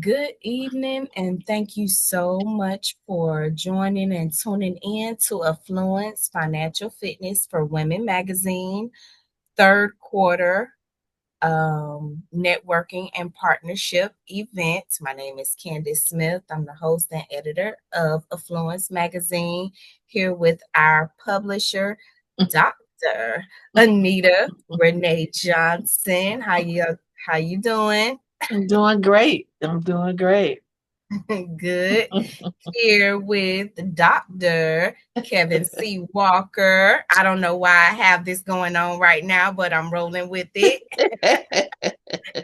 Good evening, and thank you so much for joining and tuning in to Affluence Financial Fitness for Women Magazine, third quarter networking and partnership event. My name is Candace Smith. I'm the host and editor of Affluence Magazine, here with our publisher, Dr. Anita Renee Johnson. How you doing? I'm doing great. I'm doing great. Good. Here with Dr. Kevin C. Walker. I don't know why I have this going on right now, but I'm rolling with it.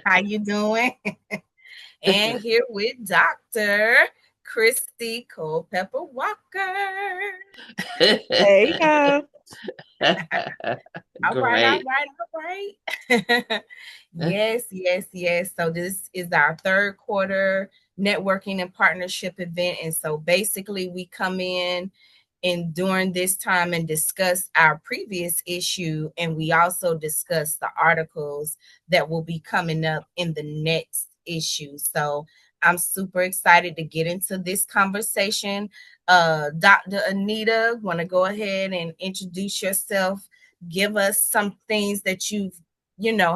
How you doing? And here with Dr. Christy Culpepper Walker. Hey, y'all. All right, all Great. right, all right. Yes, yes, yes. So this is our third quarter networking and partnership event. And so basically we come in and during this time and discuss our previous issue, and we also discuss the articles that will be coming up in the next issue. So I'm super excited to get into this conversation. Dr. Anita, want to go ahead and introduce yourself, give us some things that you've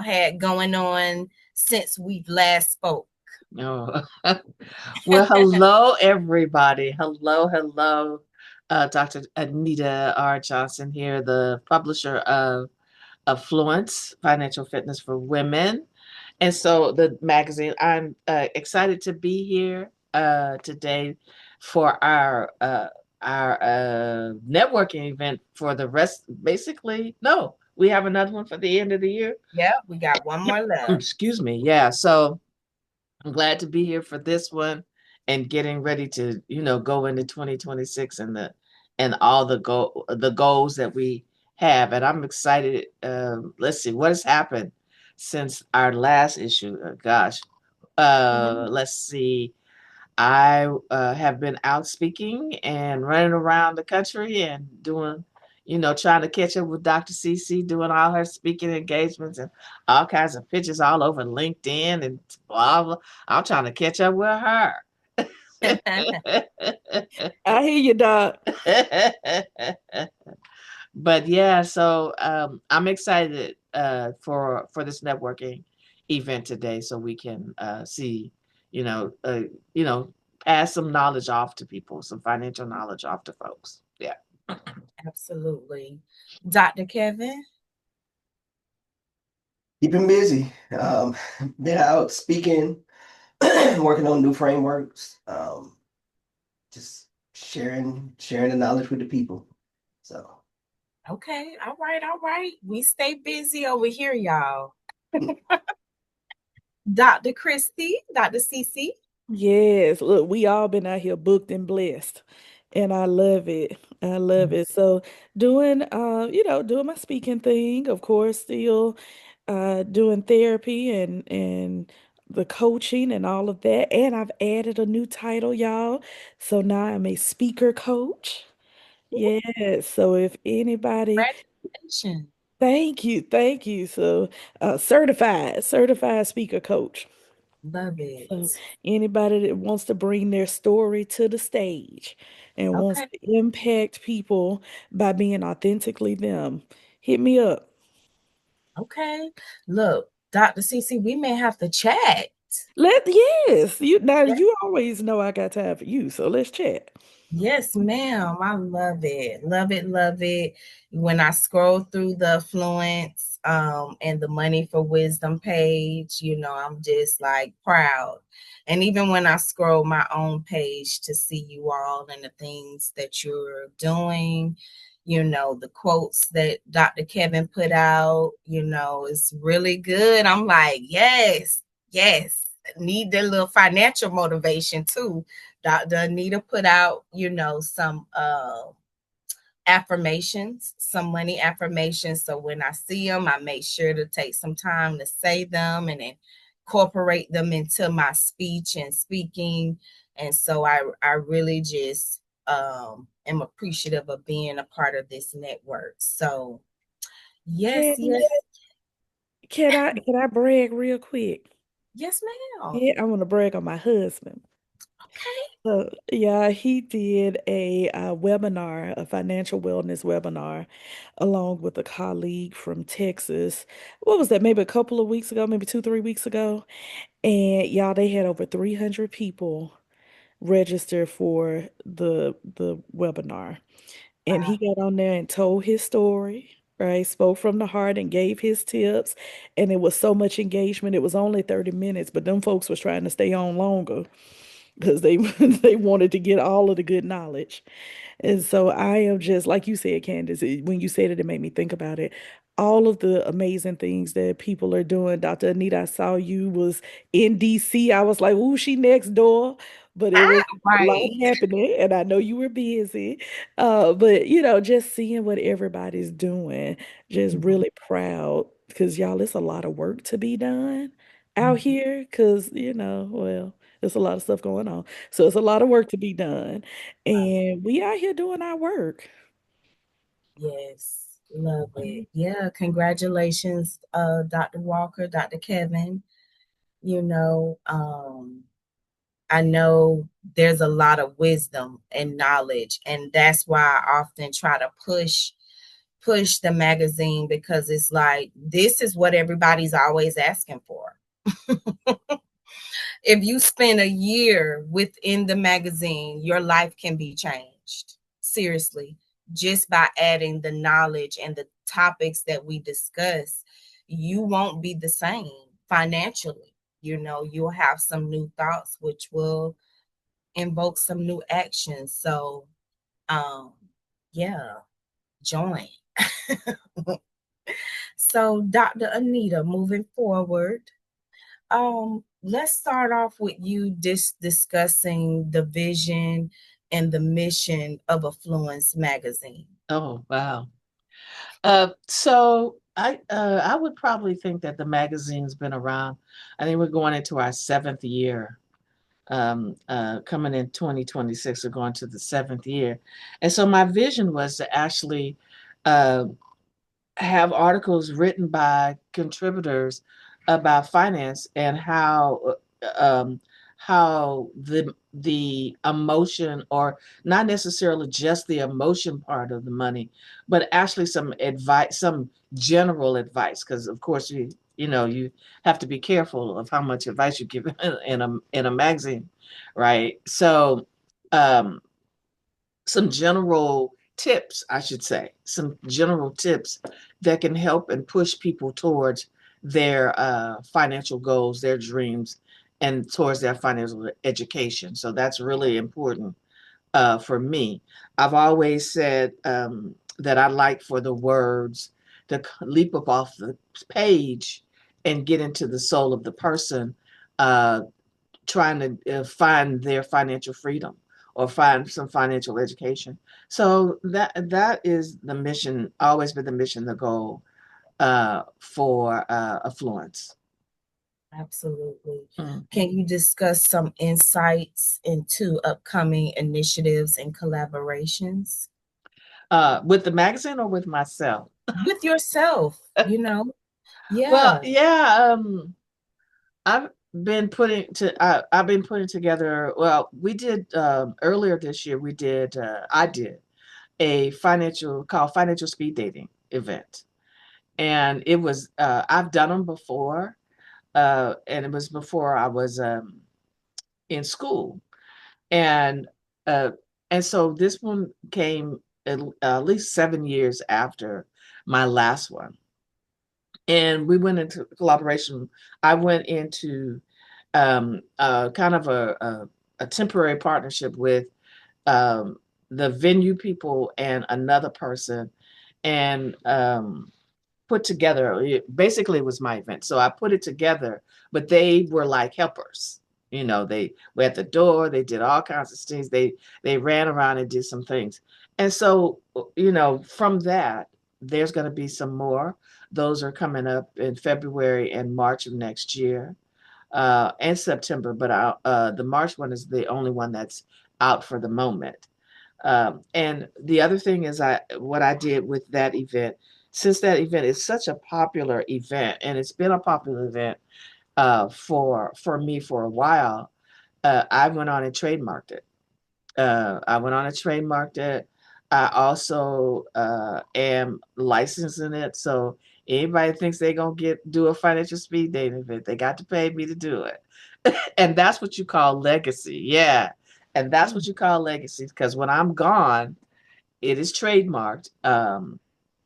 had going on since we've last spoke. Oh. Well, hello, everybody. Hello. Dr. Anita R. Johnson here, the publisher of Affluence Financial Fitness for Women. And so the magazine, I'm excited to be here today for our networking event for the rest. Basically, no, we have another one for the end of the year. Yeah, we got one more left. Excuse me. Yeah. So I'm glad to be here for this one and getting ready to, go into 2026 and all the goals that we have. And I'm excited. Let's see what has happened since our last issue. Gosh. Mhm. Let's see. I have been out speaking and running around the country and doing, trying to catch up with Dr. CC, doing all her speaking engagements and all kinds of pictures all over LinkedIn and blah, blah. I'm trying to catch up with her. I hear you, Doc. But yeah, so I'm excited for this networking event today, so we can see, you know, uh, you know, pass some knowledge off to people, some financial knowledge off to folks. Yeah. Absolutely. Dr. Kevin? Keeping busy. Been out speaking, working on new frameworks. Just sharing the knowledge with the people. So Okay, all right, all right. We stay busy over here, y'all. Dr. Christy, Dr. CC. Yes, look, we all been out here booked and blessed, and I love it. I love it. So doing my speaking thing, of course, still doing therapy and the coaching and all of that. And I've added a new title, y'all. So now I'm a speaker coach. Yes. So if anybody, Congratulations. thank you. So certified speaker coach. Love So it. anybody that wants to bring their story to the stage and wants Okay, to impact people by being authentically them, hit me up. okay. Look, Dr. CC, we may have to chat. Yes, you always know I got time for you, so let's chat. Yes, ma'am. I love it. Love it. Love it. When I scroll through the Affluence and the Money for Wisdom page, I'm just like proud. And even when I scroll my own page to see you all and the things that you're doing, the quotes that Dr. Kevin put out, it's really good. I'm like, yes, yes. Need that little financial motivation too. Dr. Anita put out, some affirmations, some money affirmations. So when I see them, I make sure to take some time to say them and incorporate them into my speech and speaking. And so I really just am appreciative of being a part of this network. So yes, Can yes, can I brag real quick? Yes, ma'am. Yeah, I want to brag on my husband. Okay. So, yeah, he did a webinar, a financial wellness webinar, along with a colleague from Texas. What was that? Maybe a couple of weeks ago, maybe 2, 3 weeks ago. And y'all, they had over 300 people register for the webinar. And he Wow. got on there and told his story, right? Spoke from the heart and gave his tips. And it was so much engagement. It was only 30 minutes, but them folks was trying to stay on longer because they they wanted to get all of the good knowledge. And so I am just like you said, Candace, when you said it, it made me think about it. All of the amazing things that people are doing. Dr. Anita, I saw you was in DC. I was like, ooh, she next door. But it Ah, was a lot right. happening, and I know you were busy. But just seeing what everybody's doing, just Mhm, really proud because y'all, it's a lot of work to be done out mhm. here. Because well, there's a lot of stuff going on, so it's a lot of work to be done. Right. And we out here doing our work. Yes. Love it. Mhm. Yeah. Congratulations, Dr. Walker, Dr. Kevin. You know, I know there's a lot of wisdom and knowledge, and that's why I often try to push the magazine because it's like this is what everybody's always asking for. If you spend a year within the magazine, your life can be changed. Seriously, just by adding the knowledge and the topics that we discuss, you won't be the same financially. You'll have some new thoughts, which will invoke some new actions. So, um, yeah, join. So, Dr. Anita, moving forward, let's start off with you discussing the vision and the mission of Affluence Magazine. Oh, wow. I would probably think that the magazine's been around. I think we're going into our seventh year. Coming in 2026, we're going to the seventh year. And so my vision was to actually uh, have articles written by contributors about finance and um, how the emotion, or not necessarily just the emotion part of the money, but actually some advice, some general advice, because of course you have to be careful of how much advice you give in a magazine, right? So um, some general tips, I should say, some general tips that can help and push people towards their financial goals, their dreams, and towards their financial education. So that's really important for me. I've always said that I like for the words to leap up off the page and get into the soul of the person, uh, trying to find their financial freedom or find some financial education. So that is the mission, always been the mission, the goal for Affluence. Absolutely. Mm. Can you discuss some insights into upcoming initiatives and collaborations With the magazine or with myself? with yourself? Well, Yeah. yeah, I've I've been putting together. Well, we did earlier this year. I did a financial speed dating event, and it was I've done them before, and it was before I was in school, and uh, and so this one came at least 7 years after my last one, and we went into collaboration. I went into kind of a temporary partnership with um, the venue people and another person, and put together. Basically, it was my event, so I put it together. But they were like helpers. They were at the door. They did all kinds of things. They ran around and did some things. And so, from that, there's going to be some more. Those are coming up in February and March of next year, and September. But the March one is the only one that's out for the moment. And the other thing is what I did with that event, since that event is such a popular event and it's been a popular event, for me for a while. I went on and trademarked it. I went on and trademarked it. I also am licensing it. So anybody thinks they're gonna do a financial speed dating event, they got to pay me to do it. And that's what you call legacy. Yeah. And that's what you call legacy. Because when I'm gone, it is trademarked.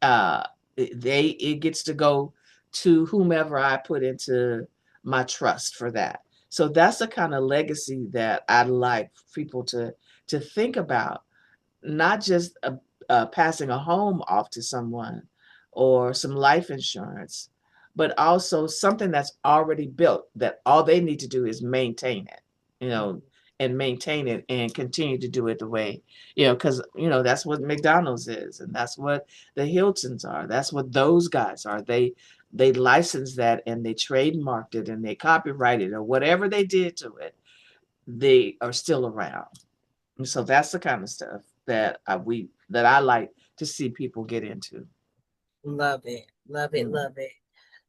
Uh, it gets to go to whomever I put into my trust for that. So that's the kind of legacy that I'd like people to think about, not just passing a home off to someone or some life insurance, but also something that's already built that all they need to do is maintain it, you know, and maintain it and continue to do it the way, because, that's what McDonald's is, and that's what the Hiltons are. That's what those guys are. They licensed that and they trademarked it and they copyrighted it or whatever they did to it. They are still around. And so that's the kind of stuff that I like to see people get into. Love it. Love it. Mm. Love it.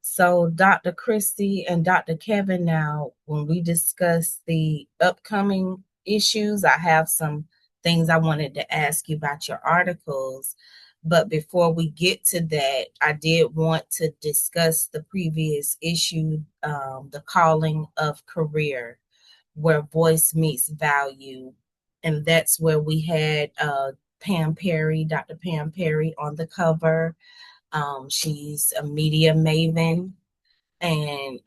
So, Dr. Christy and Dr. Kevin, now, when we discuss the upcoming issues, I have some things I wanted to ask you about your articles. But before we get to that, I did want to discuss the previous issue, the calling of career, where voice meets value. And that's where we had Pam Perry, Dr. Pam Perry on the cover. She's a media maven and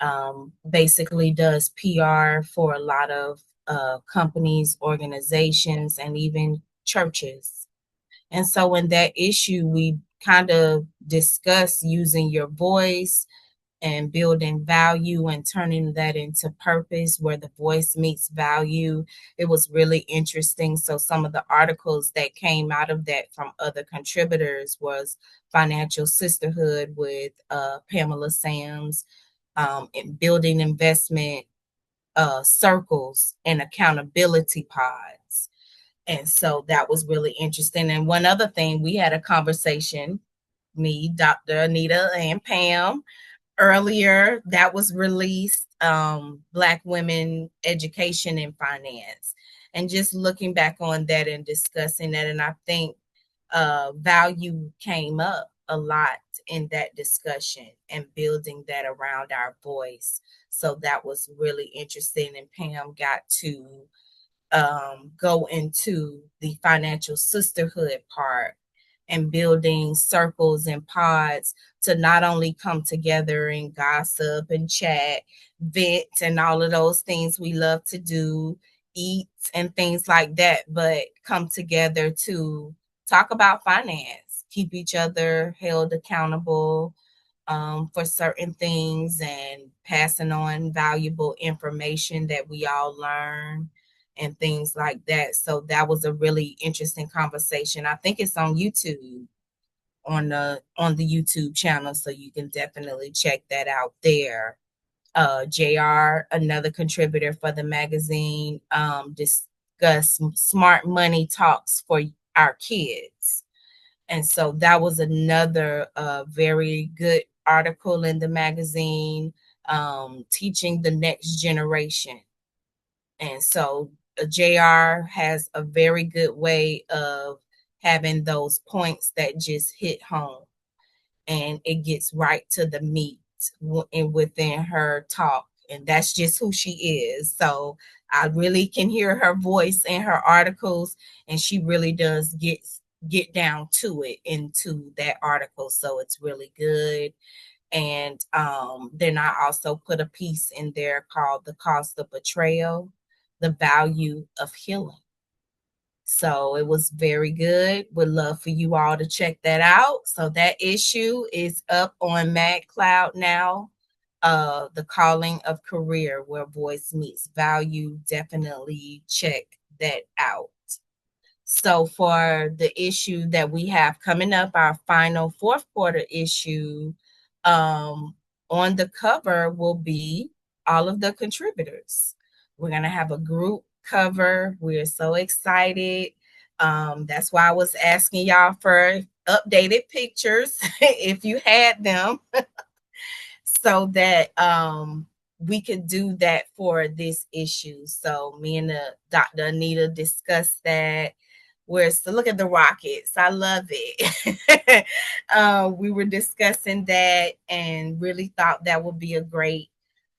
basically does PR for a lot of companies, organizations, and even churches. And so, in that issue, we kind of discuss using your voice and building value and turning that into purpose where the voice meets value. It was really interesting. So some of the articles that came out of that from other contributors was Financial Sisterhood with Pamela Sams, and building investment circles and accountability pods. And so that was really interesting. And one other thing, we had a conversation, me, Dr. Anita, and Pam, earlier that was released, Black women education and finance, and just looking back on that and discussing that. And I think value came up a lot in that discussion and building that around our voice. So that was really interesting, and Pam got to go into the financial sisterhood part and building circles and pods to not only come together and gossip and chat, vent, and all of those things we love to do, eat and things like that, but come together to talk about finance, keep each other held accountable for certain things, and passing on valuable information that we all learn and things like that. So that was a really interesting conversation. I think it's on YouTube, on the YouTube channel, so you can definitely check that out there. JR, another contributor for the magazine, discuss smart money talks for our kids. And so that was another very good article in the magazine, teaching the next generation. And so JR has a very good way of having those points that just hit home, and it gets right to the meat within her talk. And that's just who she is. So I really can hear her voice in her articles, and she really does get down to it into that article. So it's really good. And then I also put a piece in there called The Cost of Betrayal, the Value of Healing. So it was very good. Would love for you all to check that out. So that issue is up on MagCloud now. The Calling of Career, where voice meets value. Definitely check that out. So for the issue that we have coming up, our final fourth quarter issue, on the cover will be all of the contributors. We're going to have a group cover. We're so excited. That's why I was asking y'all for updated pictures if you had them, so that we could do that for this issue. So me and Dr. Anita discussed that. Where's to look at the Rockets? I love it. We were discussing that and really thought that would be a great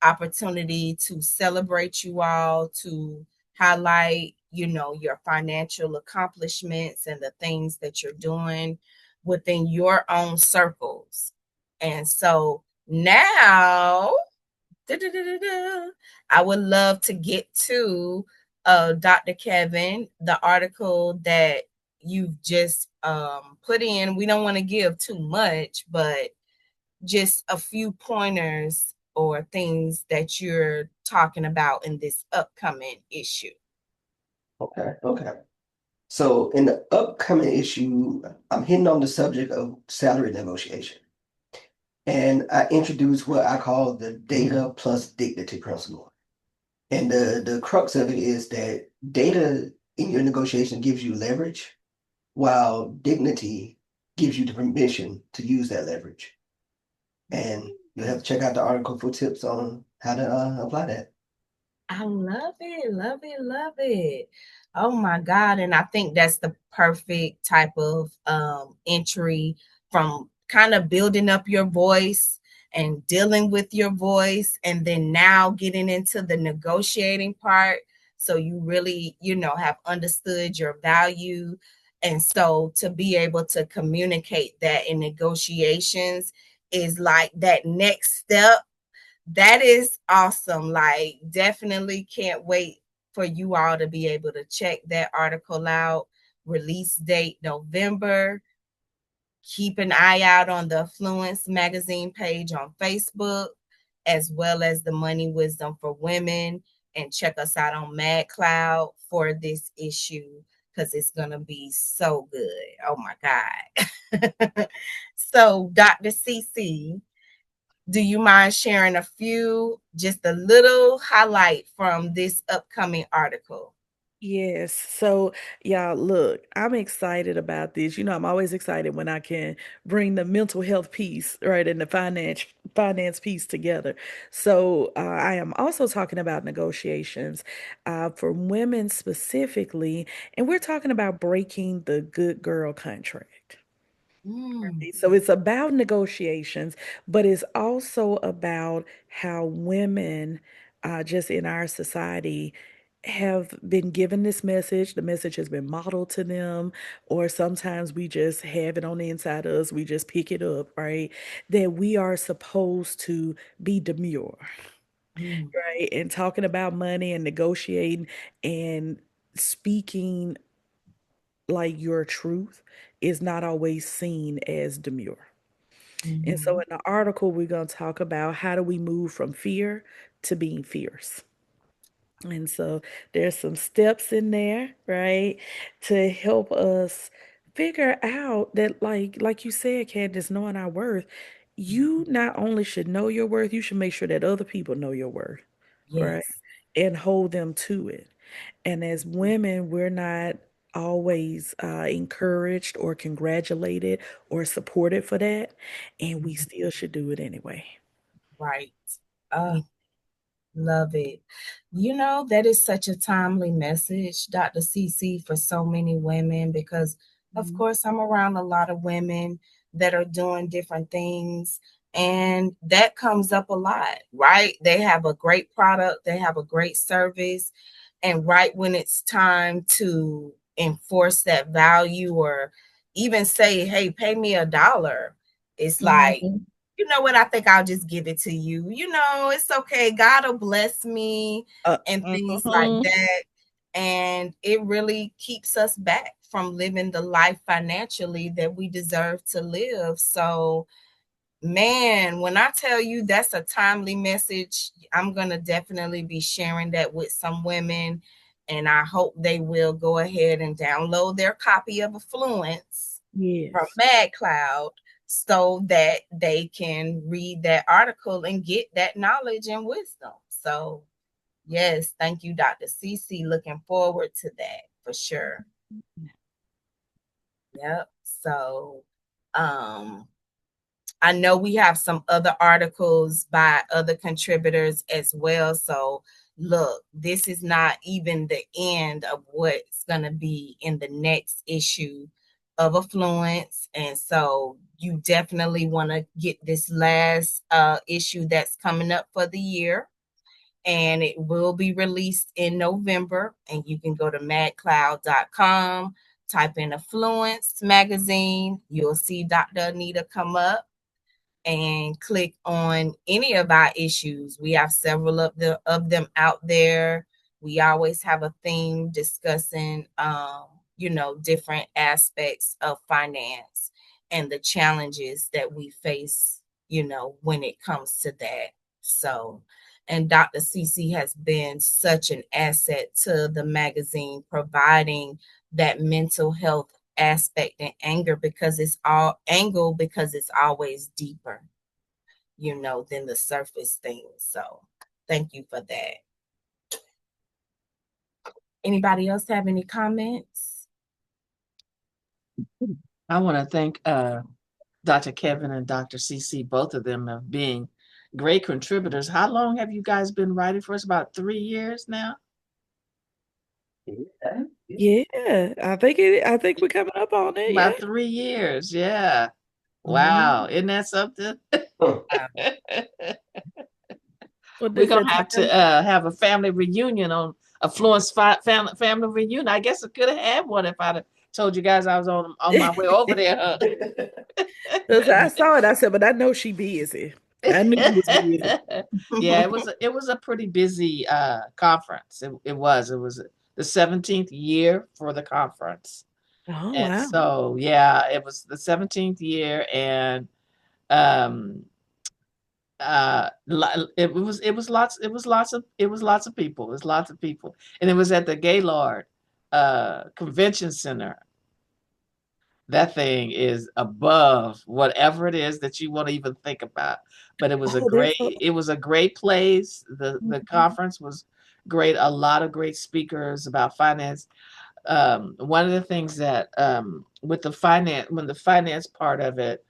opportunity to celebrate you all, to highlight, your financial accomplishments and the things that you're doing within your own circles. And so now I would love to get to Dr. Kevin, the article that you've just put in. We don't want to give too much, but just a few pointers or things that you're talking about in this upcoming issue. Okay. So in the upcoming issue, I'm hitting on the subject of salary negotiation. And I introduce what I call the data plus dignity principle. And the crux of it is that data in your negotiation gives you leverage, while dignity gives you the permission to use that leverage. And you'll have to check out the article for tips on how to apply that. I love it, love it, love it. Oh my God. And I think that's the perfect type of entry from kind of building up your voice and dealing with your voice, and then now getting into the negotiating part. So you really, have understood your value. And so to be able to communicate that in negotiations is like that next step. That is awesome. Like, definitely can't wait for you all to be able to check that article out. Release date November. Keep an eye out on the Affluence Magazine page on Facebook, as well as the Money Wisdom for Women. And check us out on MadCloud for this issue, because it's going to be so good. Oh my God. So, Dr. CC, do you mind sharing just a little highlight from this upcoming article? Yes. So, y'all, look, I'm excited about this. I'm always excited when I can bring the mental health piece, right, and the finance piece together. So, I am also talking about negotiations for women specifically, and we're talking about breaking the good girl contract. Mm, So it's about negotiations, but it's also about how women, just in our society, have been given this message. The message has been modeled to them, or sometimes we just have it on the inside of us. We just pick it up, right? That we are supposed to be demure, mm, right? And talking about money and negotiating and speaking like your truth is not always seen as demure. And so mhm, in the article, we're going to talk about how do we move from fear to being fierce. And so there's some steps in there, right, to help us figure out that, like you said, Candace, knowing our worth, you not only should know your worth, you should make sure that other people know your worth, right, yes. and hold them to it. And as women, we're not always encouraged or congratulated or supported for that, and we Mhm, still should do it anyway. right. Love it. That is such a timely message, Dr. CC, for so many women, because, of Mhm. course, I'm around a lot of women that are doing different things, and that comes up a lot, right? They have a great product, they have a great service, and right when it's time to enforce that value or even say, hey, pay me $1, it's like, Mhm. you know what? I think I'll just give it to you. It's okay. God will bless me and things like Mhm. that. And it really keeps us back from living the life financially that we deserve to live. So, man, when I tell you that's a timely message, I'm going to definitely be sharing that with some women. And I hope they will go ahead and download their copy of Affluence from Yes. MadCloud so that they can read that article and get that knowledge and wisdom. So, yes, thank you, Dr. CC. Looking forward to that for sure. Yep. So, um, I know we have some other articles by other contributors as well. So look, this is not even the end of what's going to be in the next issue of Affluence. And so you definitely want to get this last issue that's coming up for the year. And it will be released in November. And you can go to madcloud.com, type in Affluence Magazine. You'll see Dr. Anita come up and click on any of our issues. We have several of them out there. We always have a theme discussing, different aspects of finance and the challenges that we face, when it comes to that. So, and Dr. CC has been such an asset to the magazine, providing that mental health aspect and because it's always deeper, than the surface things. So thank you for that. Anybody else have any comments? I want to thank Dr. Kevin and Dr. CC, both of them of being great contributors. How long have you guys been writing for us? About 3 years now? Yeah, I think we're coming up on it. Yeah. About 3 years, yeah. Wow, Mm-hmm. isn't that something? What We're does gonna that have to time? have a family reunion on Affluence family reunion. I guess I could have had one if I'd have told you guys I was on my way over there. Huh? Because I saw it, I said, but I know she busy. I knew you was busy. Yeah, it was a pretty busy conference. It was the 17th year for the conference. Oh And wow. so yeah, it was the 17th year, and um it was lots of people. It was lots of people. And it was at the Gaylord Convention Center. That thing is above whatever it is that you want to even think about. But Oh, that's so. it was a great place. The Mhm. conference was great. A lot of great speakers about finance. One of the things that with the finance, when the finance part of it,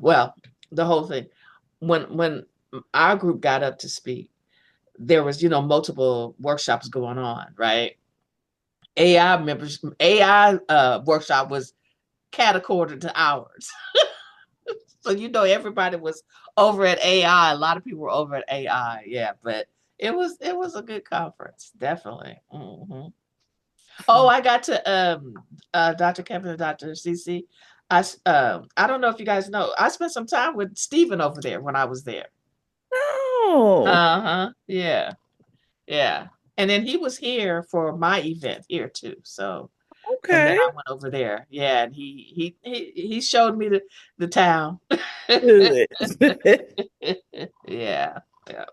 well, the whole thing, when our group got up to speak, there was, multiple workshops going on, right? AI workshop was catacorded to ours. So everybody was over at AI. A lot of people were over at AI. Yeah, but it was a good conference, definitely. Hmm. Oh, I got to Dr. Kevin and Dr. CC. I don't know if you guys know. I spent some time with Stephen over there when I was there. Oh, Uh-huh. Yeah. Yeah. And then he was here for my event here too. So, and then okay. I went over there. Yeah, and he showed me the town. Good. Yeah. Yeah.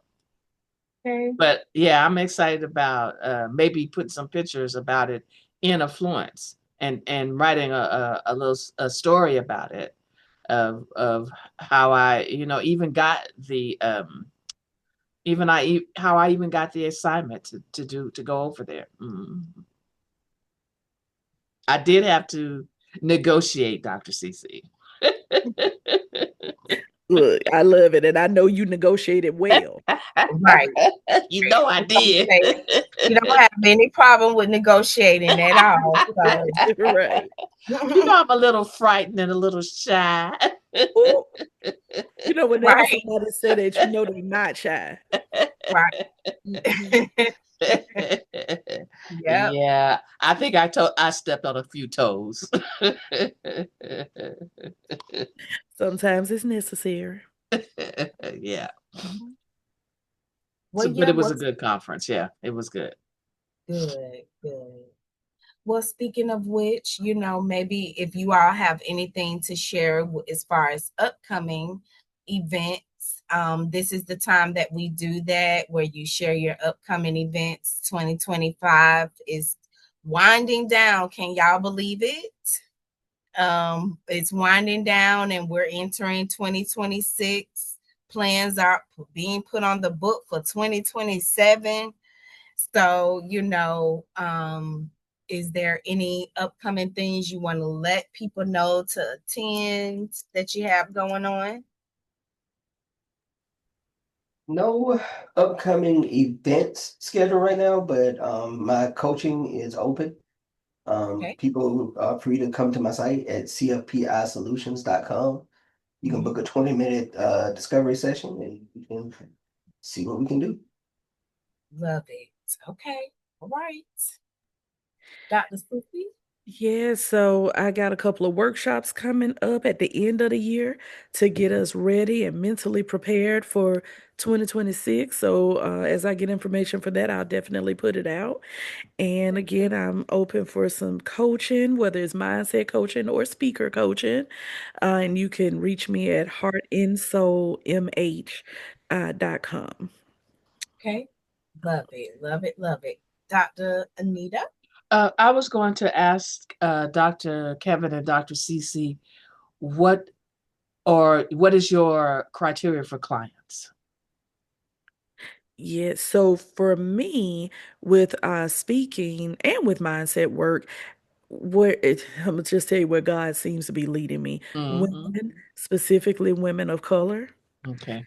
Okay. But yeah, I'm excited about maybe putting some pictures about it in Affluence, and writing a little story about it of how I, even got the how I even got the assignment to go over there. I did have to negotiate, Dr. CC. Look, I love it, and I know you negotiated well. Right. You know I I'm did. saying, you don't have any problem with negotiating at all. So, Right. I'm a little frightened and a little shy. Ooh, whenever right, somebody say that, they're not shy. right. Yep. Yeah, I think I stepped on a few toes. Sometimes it's necessary. Yeah. Well, But yeah, it was a what's good conference. Yeah, it was good. good, good. Well, speaking of which, maybe if you all have anything to share as far as upcoming events, this is the time that we do that, where you share your upcoming events. 2025 is winding down. Can y'all believe it? It's winding down and we're entering 2026. Plans are being put on the book for 2027. So, Is there any upcoming things you want to let people know to attend that you have going on? No upcoming events scheduled right now, but my coaching is open. Okay. People are free to come to my site at cfpisolutions.com. You can book a 20-minute discovery session and we can see what we can do. Love it. Okay. All right. Dr. Sufi? Yeah, so I got a couple of workshops coming up at the end of the year to get us ready and mentally prepared for 2026. So, as I get information for that, I'll definitely put it out. And again, I'm open for some coaching, whether it's mindset coaching or speaker coaching. And you can reach me at heartandsoulmh.com. Okay. Love it. Love it. Love it. Dr. Anita? I was going to ask Dr. Kevin and Dr. Cece, what what is your criteria for clients? Yeah, so for me, with speaking and with mindset work, I'm gonna just tell you where God seems to be leading me. Hmm. Women, specifically women of color, Okay.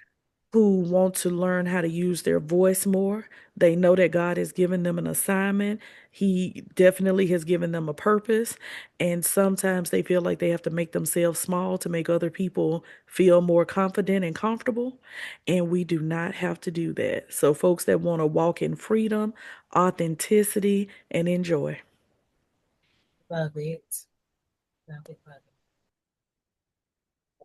who want to learn how to use their voice more. They know that God has given them an assignment. He definitely has given them a purpose. And sometimes they feel like they have to make themselves small to make other people feel more confident and comfortable. And we do not have to do that. So, folks that want to walk in freedom, authenticity, and enjoy. Love it. Love it. Love it.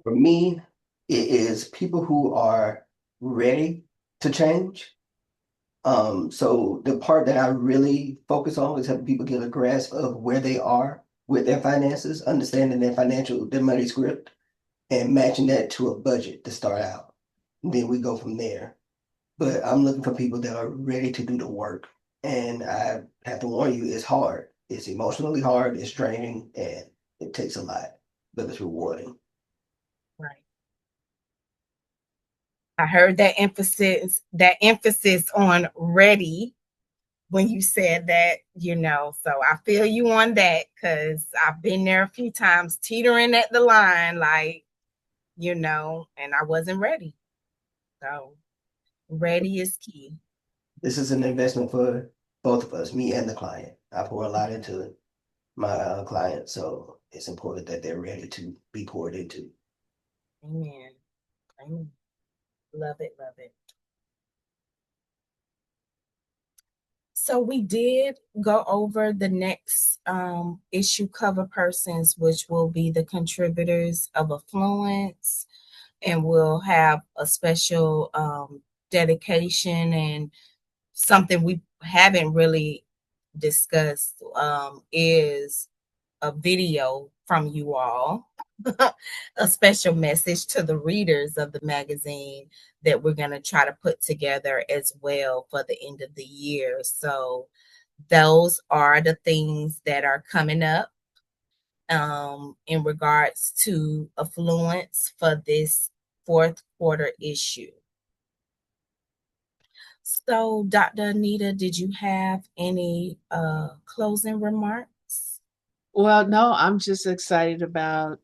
For me, it is people who are ready to change. So the part that I really focus on is helping people get a grasp of where they are with their finances, understanding their money script, and matching that to a budget to start out. And then we go from there. But I'm looking for people that are ready to do the work. And I have to warn you, it's hard. It's emotionally hard, it's draining, and it takes a lot, but it's rewarding. Right. I heard that emphasis on ready when you said that, so I feel you on that because I've been there a few times teetering at the line, like, and I wasn't ready. So ready is key. This is an investment for both of us, me and the client. I pour a lot into my clients, so it's important that they're ready to be poured into. Amen. Amen. Love it, love it. So we did go over the next issue cover persons, which will be the contributors of Affluence, and we'll have a special dedication and something we haven't really discussed is a video from you all, a special message to the readers of the magazine that we're going to try to put together as well for the end of the year. So those are the things that are coming up in regards to affluence for this fourth quarter issue. So, Dr. Anita, did you have any closing remarks? Well, no, I'm just excited about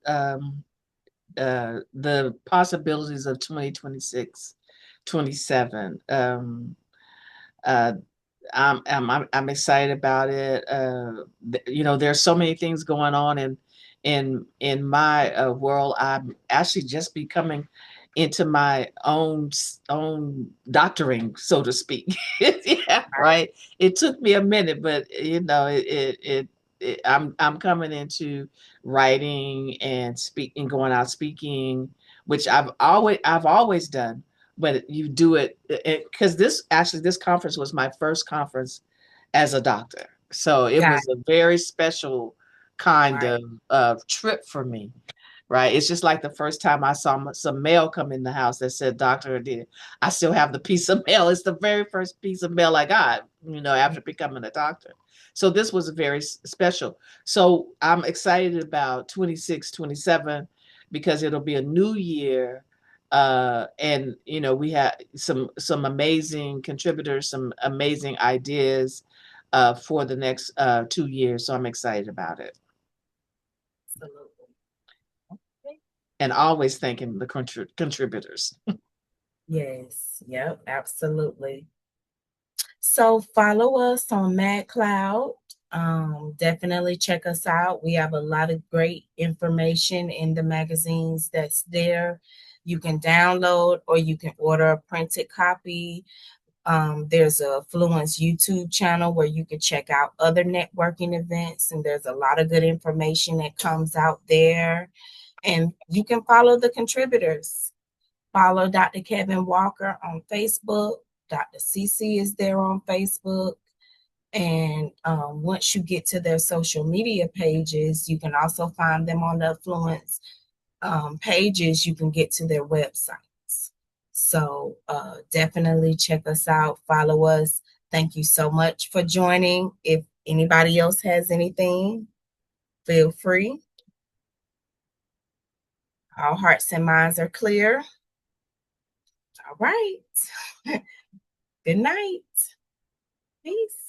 the possibilities of 2026, 27. Uh, I'm excited about it. There's so many things going on in my world. I'm actually just becoming into my own doctoring, so to speak. Yeah, right. It took me a minute, but I'm coming into writing and speaking, going out speaking, which I've always done, but you do it because this conference was my first conference as a doctor, so it Got was a very special kind right. of trip for me. Right, it's just like the first time I saw some mail come in the house that said Dr. Did. I still have the piece of mail. It's the very first piece of mail I got, after becoming a doctor. So this was very special. So I'm excited about 26, 27 because it'll be a new year. And we have some amazing contributors, some amazing ideas. for the next 2 years. So I'm excited about it. Absolutely. Okay. And always thanking the contributors. Yes. Yep. Absolutely. So follow us on MadCloud. Definitely check us out. We have a lot of great information in the magazines that's there. You can download or you can order a printed copy. There's a Affluence YouTube channel where you can check out other networking events, and there's a lot of good information that comes out there. And you can follow the contributors. Follow Dr. Kevin Walker on Facebook. Dr. CC is there on Facebook. And once you get to their social media pages, you can also find them on the Affluence pages. You can get to their websites. So definitely check us out, follow us. Thank you so much for joining. If anybody else has anything, feel free. Our hearts and minds are clear. All right. Good night. Peace.